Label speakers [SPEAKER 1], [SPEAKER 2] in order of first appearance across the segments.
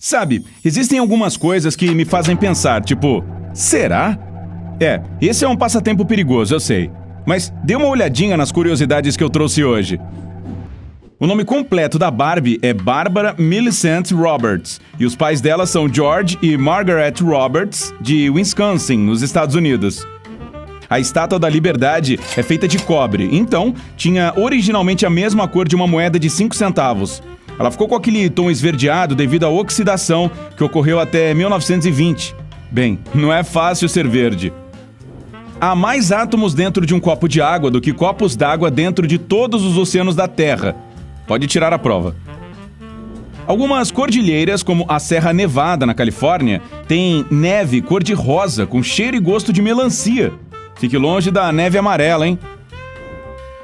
[SPEAKER 1] Sabe, existem algumas coisas que me fazem pensar, tipo, será? Esse é um passatempo perigoso, eu sei. Mas dê uma olhadinha nas curiosidades que eu trouxe hoje. O nome completo da Barbie é Barbara Millicent Roberts, e os pais dela são George e Margaret Roberts, de Wisconsin, nos Estados Unidos. A Estátua da Liberdade é feita de cobre, então tinha originalmente a mesma cor de uma moeda de 5 centavos. Ela ficou com aquele tom esverdeado devido à oxidação que ocorreu até 1920. Bem, não é fácil ser verde. Há mais átomos dentro de um copo de água do que copos d'água dentro de todos os oceanos da Terra. Pode tirar a prova. Algumas cordilheiras, como a Serra Nevada, na Califórnia, têm neve cor-de-rosa com cheiro e gosto de melancia. Fique longe da neve amarela, hein?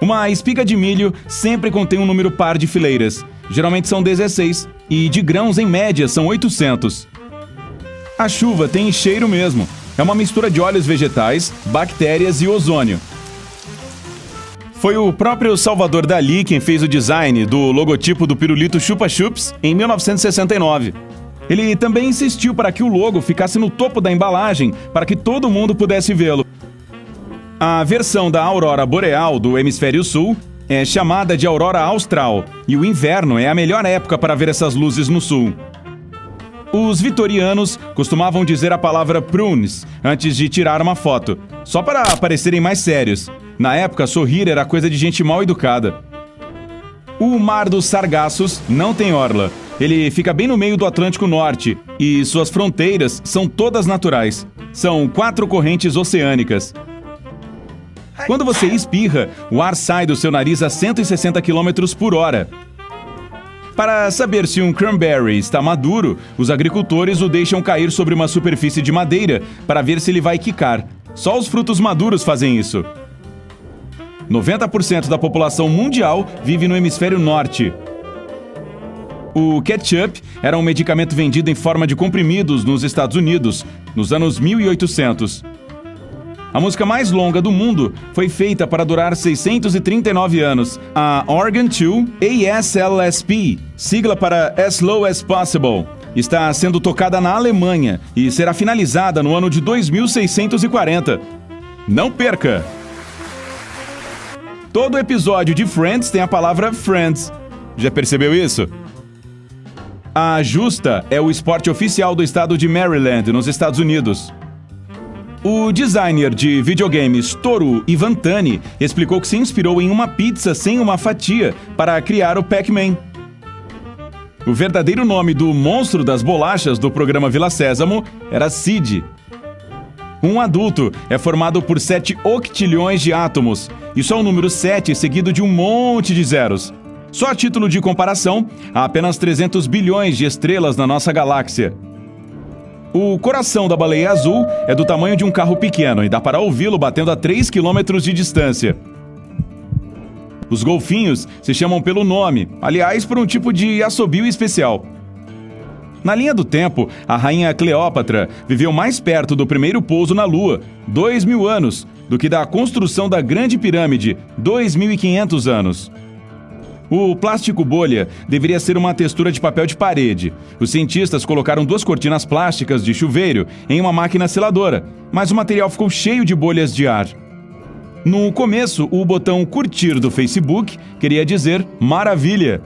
[SPEAKER 1] Uma espiga de milho sempre contém um número par de fileiras. Geralmente são 16, e de grãos, em média, são 800. A chuva tem cheiro mesmo. É uma mistura de óleos vegetais, bactérias e ozônio. Foi o próprio Salvador Dalí quem fez o design do logotipo do pirulito Chupa Chups em 1969. Ele também insistiu para que o logo ficasse no topo da embalagem para que todo mundo pudesse vê-lo. A versão da aurora boreal do hemisfério sul é chamada de aurora austral, e o inverno é a melhor época para ver essas luzes no sul. Os vitorianos costumavam dizer a palavra prunes antes de tirar uma foto, só para parecerem mais sérios. Na época, sorrir era coisa de gente mal educada. O Mar dos Sargassos não tem orla. Ele fica bem no meio do Atlântico Norte e suas fronteiras são todas naturais. São 4 correntes oceânicas. Quando você espirra, o ar sai do seu nariz a 160 km por hora. Para saber se um cranberry está maduro, os agricultores o deixam cair sobre uma superfície de madeira para ver se ele vai quicar. Só os frutos maduros fazem isso. 90% da população mundial vive no hemisfério norte. O ketchup era um medicamento vendido em forma de comprimidos nos Estados Unidos, nos anos 1800. A música mais longa do mundo foi feita para durar 639 anos, a Organ 2 ASLSP, sigla para As Slow as Possible. Está sendo tocada na Alemanha e será finalizada no ano de 2640. Não perca! Todo episódio de Friends tem a palavra Friends. Já percebeu isso? A justa é o esporte oficial do estado de Maryland, nos Estados Unidos. O designer de videogames Toru Iwatani explicou que se inspirou em uma pizza sem uma fatia para criar o Pac-Man. O verdadeiro nome do monstro das bolachas do programa Vila Sésamo era Sid. Um adulto é formado por 7 octilhões de átomos. Isso é o número 7 seguido de um monte de zeros. Só a título de comparação, há apenas 300 bilhões de estrelas na nossa galáxia. O coração da baleia azul é do tamanho de um carro pequeno e dá para ouvi-lo batendo a 3 km de distância. Os golfinhos se chamam pelo nome, aliás, por um tipo de assobio especial. Na linha do tempo, a rainha Cleópatra viveu mais perto do primeiro pouso na Lua, 2.000 anos, do que da construção da Grande Pirâmide, 2.500 anos. O plástico bolha deveria ser uma textura de papel de parede. Os cientistas colocaram 2 cortinas plásticas de chuveiro em uma máquina seladora, mas o material ficou cheio de bolhas de ar. No começo, o botão curtir do Facebook queria dizer maravilha.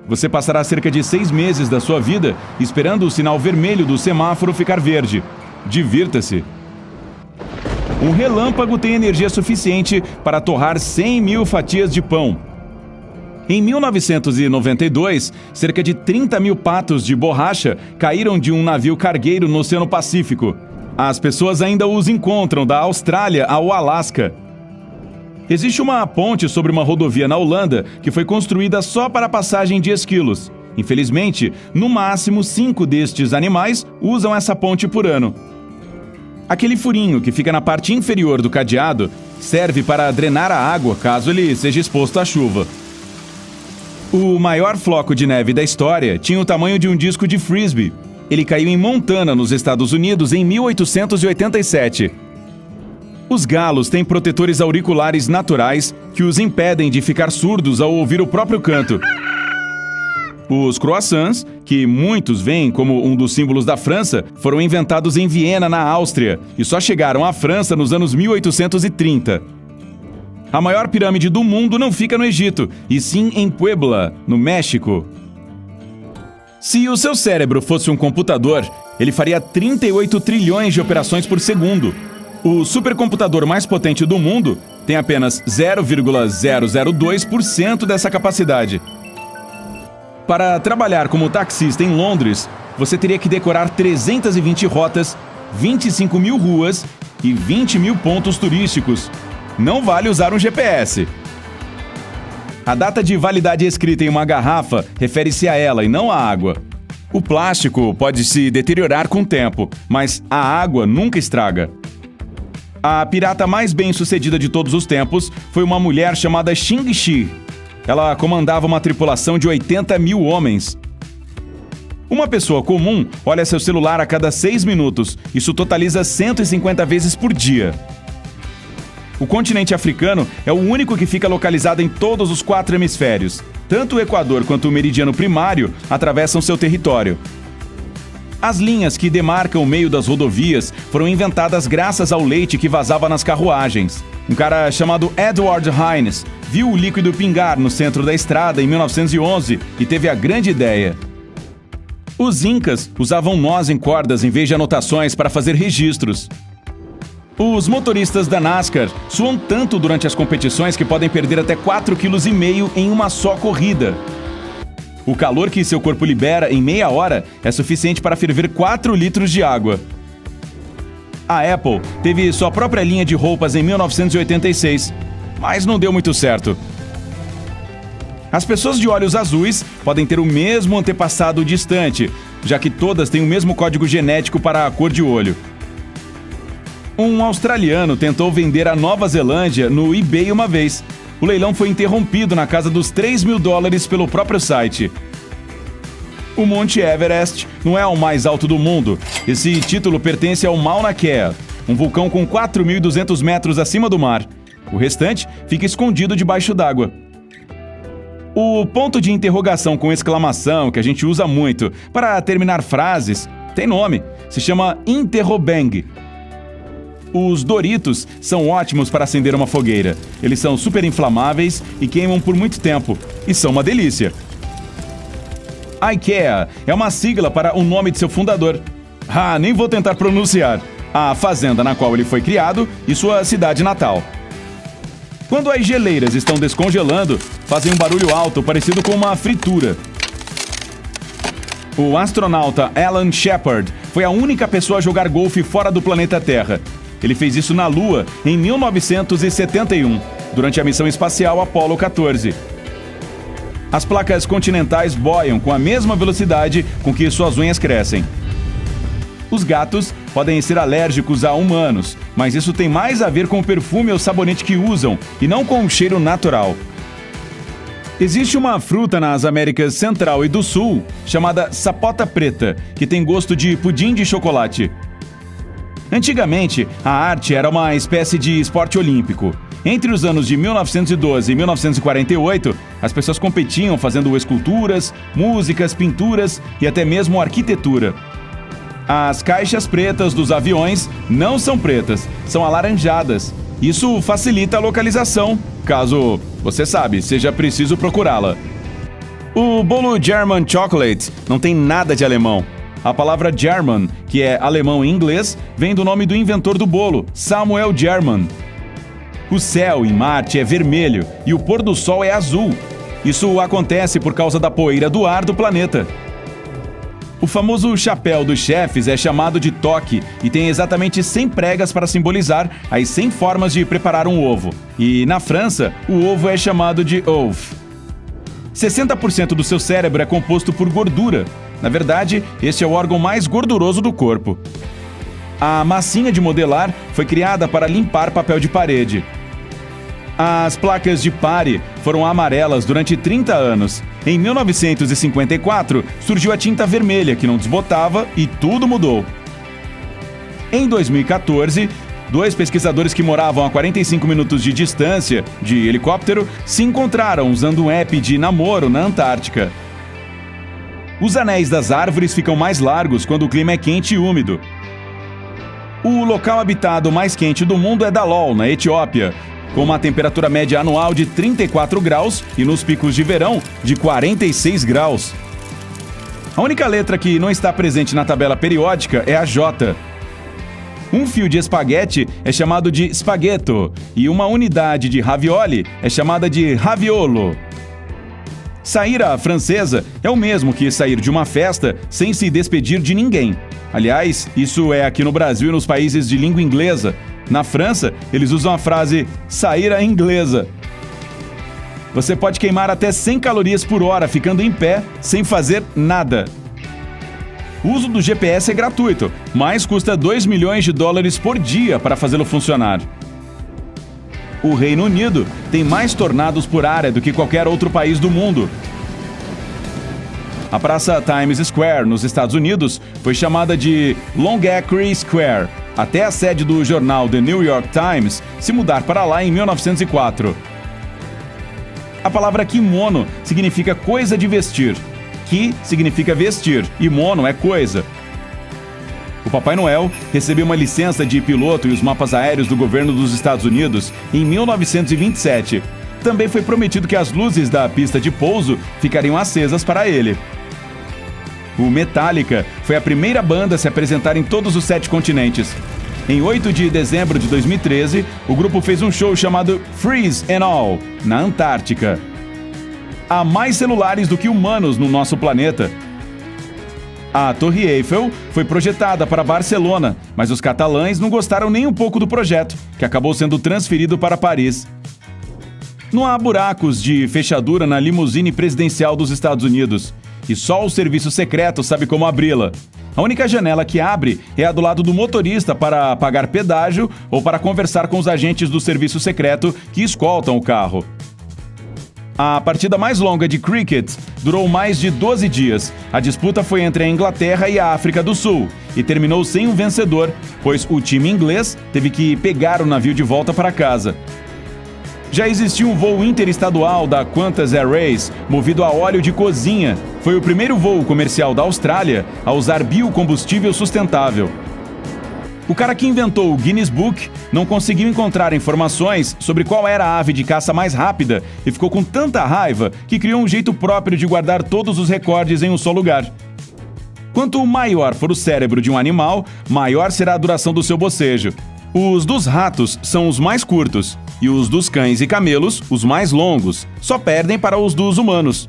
[SPEAKER 1] Você passará cerca de 6 meses da sua vida esperando o sinal vermelho do semáforo ficar verde. Divirta-se! Um relâmpago tem energia suficiente para torrar 100.000 fatias de pão. Em 1992, cerca de 30.000 patos de borracha caíram de um navio cargueiro no Oceano Pacífico. As pessoas ainda os encontram da Austrália ao Alasca. Existe uma ponte sobre uma rodovia na Holanda que foi construída só para a passagem de esquilos. Infelizmente, no máximo 5 destes animais usam essa ponte por ano. Aquele furinho que fica na parte inferior do cadeado serve para drenar a água caso ele seja exposto à chuva. O maior floco de neve da história tinha o tamanho de um disco de frisbee. Ele caiu em Montana, nos Estados Unidos, em 1887. Os galos têm protetores auriculares naturais que os impedem de ficar surdos ao ouvir o próprio canto. Os croissants, que muitos veem como um dos símbolos da França, foram inventados em Viena, na Áustria, e só chegaram à França nos anos 1830. A maior pirâmide do mundo não fica no Egito, e sim em Puebla, no México. Se o seu cérebro fosse um computador, ele faria 38 trilhões de operações por segundo. O supercomputador mais potente do mundo tem apenas 0,002% dessa capacidade. Para trabalhar como taxista em Londres, você teria que decorar 320 rotas, 25 mil ruas e 20 mil pontos turísticos. Não vale usar um GPS. A data de validade escrita em uma garrafa refere-se a ela e não à água. O plástico pode se deteriorar com o tempo, mas a água nunca estraga. A pirata mais bem-sucedida de todos os tempos foi uma mulher chamada Xing Shi. Ela comandava uma tripulação de 80 mil homens. Uma pessoa comum olha seu celular a cada 6 minutos. Isso totaliza 150 vezes por dia. O continente africano é o único que fica localizado em todos os 4 hemisférios. Tanto o Equador quanto o meridiano primário atravessam seu território. As linhas que demarcam o meio das rodovias foram inventadas graças ao leite que vazava nas carruagens. Um cara chamado Edward Hines viu o líquido pingar no centro da estrada em 1911 e teve a grande ideia. Os incas usavam nós em cordas em vez de anotações para fazer registros. Os motoristas da NASCAR suam tanto durante as competições que podem perder até 4,5 kg em uma só corrida. O calor que seu corpo libera em meia hora é suficiente para ferver 4 litros de água. A Apple teve sua própria linha de roupas em 1986, mas não deu muito certo. As pessoas de olhos azuis podem ter o mesmo antepassado distante, já que todas têm o mesmo código genético para a cor de olho. Um australiano tentou vender a Nova Zelândia no eBay uma vez. O leilão foi interrompido na casa dos $3.000 pelo próprio site. O Monte Everest não é o mais alto do mundo. Esse título pertence ao Mauna Kea, um vulcão com 4.200 metros acima do mar. O restante fica escondido debaixo d'água. O ponto de interrogação com exclamação, que a gente usa muito para terminar frases, tem nome. Se chama interrobang. Os Doritos são ótimos para acender uma fogueira. Eles são super inflamáveis e queimam por muito tempo. E são uma delícia. IKEA é uma sigla para o nome de seu fundador. Nem vou tentar pronunciar. A fazenda na qual ele foi criado e sua cidade natal. Quando as geleiras estão descongelando, fazem um barulho alto parecido com uma fritura. O astronauta Alan Shepard foi a única pessoa a jogar golfe fora do planeta Terra. Ele fez isso na Lua em 1971, durante a missão espacial Apollo 14. As placas continentais boiam com a mesma velocidade com que suas unhas crescem. Os gatos podem ser alérgicos a humanos, mas isso tem mais a ver com o perfume ou sabonete que usam, e não com o cheiro natural. Existe uma fruta nas Américas Central e do Sul, chamada sapota preta, que tem gosto de pudim de chocolate. Antigamente, a arte era uma espécie de esporte olímpico. Entre os anos de 1912 e 1948, as pessoas competiam fazendo esculturas, músicas, pinturas e até mesmo arquitetura. As caixas pretas dos aviões não são pretas, são alaranjadas. Isso facilita a localização, caso, você sabe, seja preciso procurá-la. O bolo German Chocolate não tem nada de alemão. A palavra German, que é alemão em inglês, vem do nome do inventor do bolo, Samuel German. O céu em Marte é vermelho e o pôr do sol é azul. Isso acontece por causa da poeira do ar do planeta. O famoso chapéu dos chefes é chamado de toque e tem exatamente 100 pregas para simbolizar as 100 formas de preparar um ovo. E na França, o ovo é chamado de œuf. 60% do seu cérebro é composto por gordura. Na verdade, este é o órgão mais gorduroso do corpo. A massinha de modelar foi criada para limpar papel de parede. As placas de pare foram amarelas durante 30 anos. Em 1954, surgiu a tinta vermelha, que não desbotava, e tudo mudou. Em 2014, 2 pesquisadores que moravam a 45 minutos de distância, de helicóptero, se encontraram usando um app de namoro na Antártica. Os anéis das árvores ficam mais largos quando o clima é quente e úmido. O local habitado mais quente do mundo é Dalol, na Etiópia, com uma temperatura média anual de 34 graus e nos picos de verão de 46 graus. A única letra que não está presente na tabela periódica é a J. Um fio de espaguete é chamado de spaghetto e uma unidade de ravioli é chamada de raviolo. Sair à francesa é o mesmo que sair de uma festa sem se despedir de ninguém. Aliás, isso é aqui no Brasil e nos países de língua inglesa. Na França, eles usam a frase sair à inglesa. Você pode queimar até 100 calorias por hora ficando em pé sem fazer nada. O uso do GPS é gratuito, mas custa 2 milhões de dólares por dia para fazê-lo funcionar. O Reino Unido tem mais tornados por área do que qualquer outro país do mundo. A praça Times Square, nos Estados Unidos, foi chamada de Longacre Square, até a sede do jornal The New York Times se mudar para lá em 1904. A palavra kimono significa coisa de vestir. Ki significa vestir e mono é coisa. O Papai Noel recebeu uma licença de piloto e os mapas aéreos do governo dos Estados Unidos em 1927. Também foi prometido que as luzes da pista de pouso ficariam acesas para ele. O Metallica foi a primeira banda a se apresentar em todos os 7 continentes. Em 8 de dezembro de 2013, o grupo fez um show chamado Freeze and All, na Antártica. Há mais celulares do que humanos no nosso planeta. A Torre Eiffel foi projetada para Barcelona, mas os catalães não gostaram nem um pouco do projeto, que acabou sendo transferido para Paris. Não há buracos de fechadura na limusine presidencial dos Estados Unidos, e só o serviço secreto sabe como abri-la. A única janela que abre é a do lado do motorista para pagar pedágio ou para conversar com os agentes do serviço secreto que escoltam o carro. A partida mais longa de cricket durou mais de 12 dias. A disputa foi entre a Inglaterra e a África do Sul e terminou sem um vencedor, pois o time inglês teve que pegar o navio de volta para casa. Já existia um voo interestadual da Qantas Airways movido a óleo de cozinha. Foi o primeiro voo comercial da Austrália a usar biocombustível sustentável. O cara que inventou o Guinness Book não conseguiu encontrar informações sobre qual era a ave de caça mais rápida e ficou com tanta raiva que criou um jeito próprio de guardar todos os recordes em um só lugar. Quanto maior for o cérebro de um animal, maior será a duração do seu bocejo. Os dos ratos são os mais curtos e os dos cães e camelos os mais longos, só perdem para os dos humanos.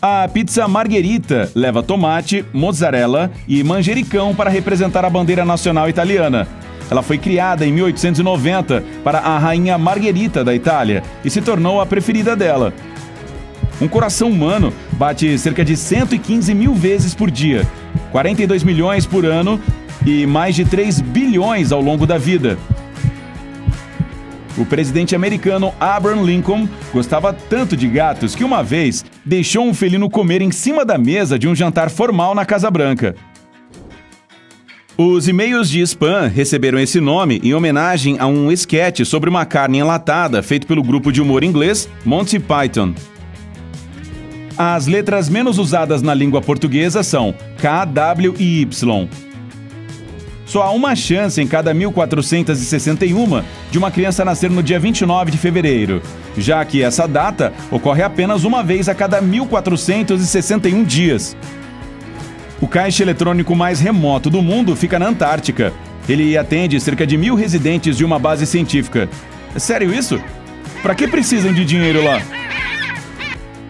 [SPEAKER 1] A pizza margherita leva tomate, mozzarella e manjericão para representar a bandeira nacional italiana. Ela foi criada em 1890 para a rainha Margherita da Itália e se tornou a preferida dela. Um coração humano bate cerca de 115 mil vezes por dia, 42 milhões por ano e mais de 3 bilhões ao longo da vida. O presidente americano Abraham Lincoln gostava tanto de gatos que uma vez deixou um felino comer em cima da mesa de um jantar formal na Casa Branca. Os e-mails de spam receberam esse nome em homenagem a um esquete sobre uma carne enlatada feito pelo grupo de humor inglês Monty Python. As letras menos usadas na língua portuguesa são K, W e Y. Só há uma chance em cada 1461 de uma criança nascer no dia 29 de fevereiro, já que essa data ocorre apenas uma vez a cada 1461 dias. O caixa eletrônico mais remoto do mundo fica na Antártica. Ele atende cerca de 1.000 residentes de uma base científica. É sério isso? Para que precisam de dinheiro lá?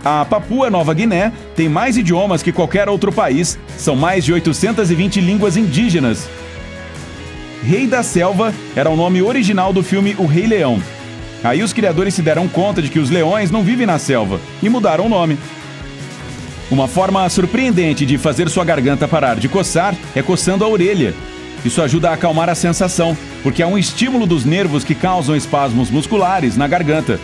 [SPEAKER 1] A Papua Nova Guiné tem mais idiomas que qualquer outro país. São mais de 820 línguas indígenas. Rei da Selva era o nome original do filme O Rei Leão. Aí os criadores se deram conta de que os leões não vivem na selva e mudaram o nome. Uma forma surpreendente de fazer sua garganta parar de coçar é coçando a orelha. Isso ajuda a acalmar a sensação, porque é um estímulo dos nervos que causam espasmos musculares na garganta.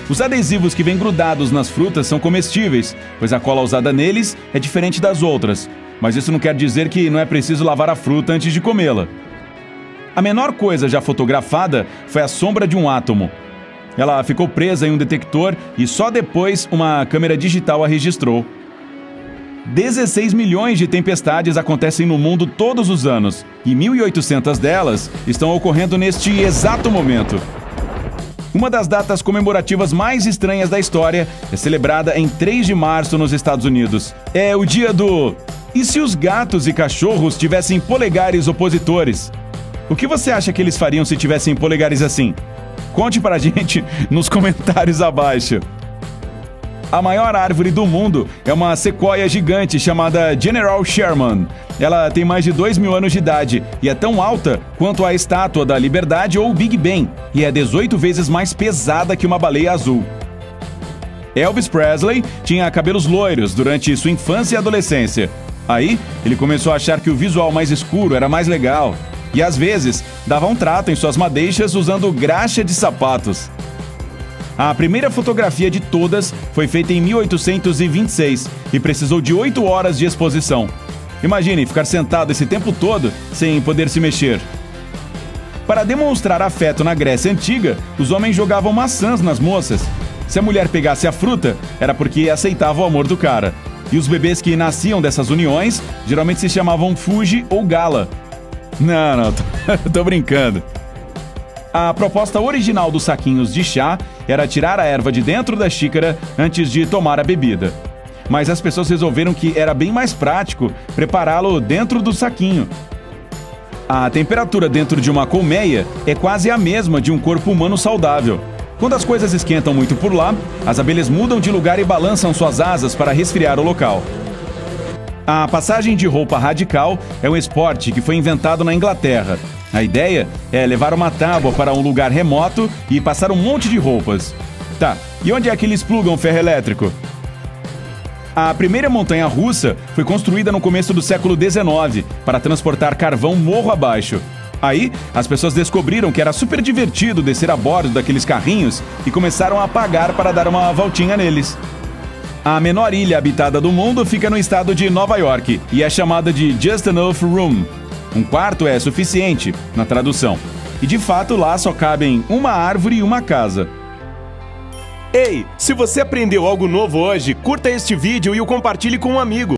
[SPEAKER 1] Os adesivos que vêm grudados nas frutas são comestíveis, pois a cola usada neles é diferente das outras. Mas isso não quer dizer que não é preciso lavar a fruta antes de comê-la. A menor coisa já fotografada foi a sombra de um átomo. Ela ficou presa em um detector e só depois uma câmera digital a registrou. 16 milhões de tempestades acontecem no mundo todos os anos, e 1.800 delas estão ocorrendo neste exato momento. Uma das datas comemorativas mais estranhas da história é celebrada em 3 de março nos Estados Unidos. É o dia do... E se os gatos e cachorros tivessem polegares opositores? O que você acha que eles fariam se tivessem polegares assim? Conte pra gente nos comentários abaixo. A maior árvore do mundo é uma sequoia gigante chamada General Sherman. Ela tem mais de 2.000 anos de idade e é tão alta quanto a Estátua da Liberdade ou Big Ben, e é 18 vezes mais pesada que uma baleia azul. Elvis Presley tinha cabelos loiros durante sua infância e adolescência. Aí, ele começou a achar que o visual mais escuro era mais legal e, às vezes, dava um trato em suas madeixas usando graxa de sapatos. A primeira fotografia de todas foi feita em 1826 e precisou de 8 horas de exposição. Imagine ficar sentado esse tempo todo sem poder se mexer. Para demonstrar afeto na Grécia Antiga, os homens jogavam maçãs nas moças. Se a mulher pegasse a fruta, era porque aceitava o amor do cara. E os bebês que nasciam dessas uniões geralmente se chamavam Fuji ou Gala. Não, tô brincando. A proposta original dos saquinhos de chá era tirar a erva de dentro da xícara antes de tomar a bebida. Mas as pessoas resolveram que era bem mais prático prepará-lo dentro do saquinho. A temperatura dentro de uma colmeia é quase a mesma de um corpo humano saudável. Quando as coisas esquentam muito por lá, as abelhas mudam de lugar e balançam suas asas para resfriar o local. A passagem de roupa radical é um esporte que foi inventado na Inglaterra. A ideia é levar uma tábua para um lugar remoto e passar um monte de roupas. Tá, e onde é que eles plugam ferro elétrico? A primeira montanha-russa foi construída no começo do século XIX para transportar carvão morro abaixo. Aí, as pessoas descobriram que era super divertido descer a bordo daqueles carrinhos e começaram a pagar para dar uma voltinha neles. A menor ilha habitada do mundo fica no estado de Nova York e é chamada de Just Enough Room. Um quarto é suficiente, na tradução. E de fato lá só cabem uma árvore e uma casa.
[SPEAKER 2] Ei, se você aprendeu algo novo hoje, curta este vídeo e o compartilhe com um amigo.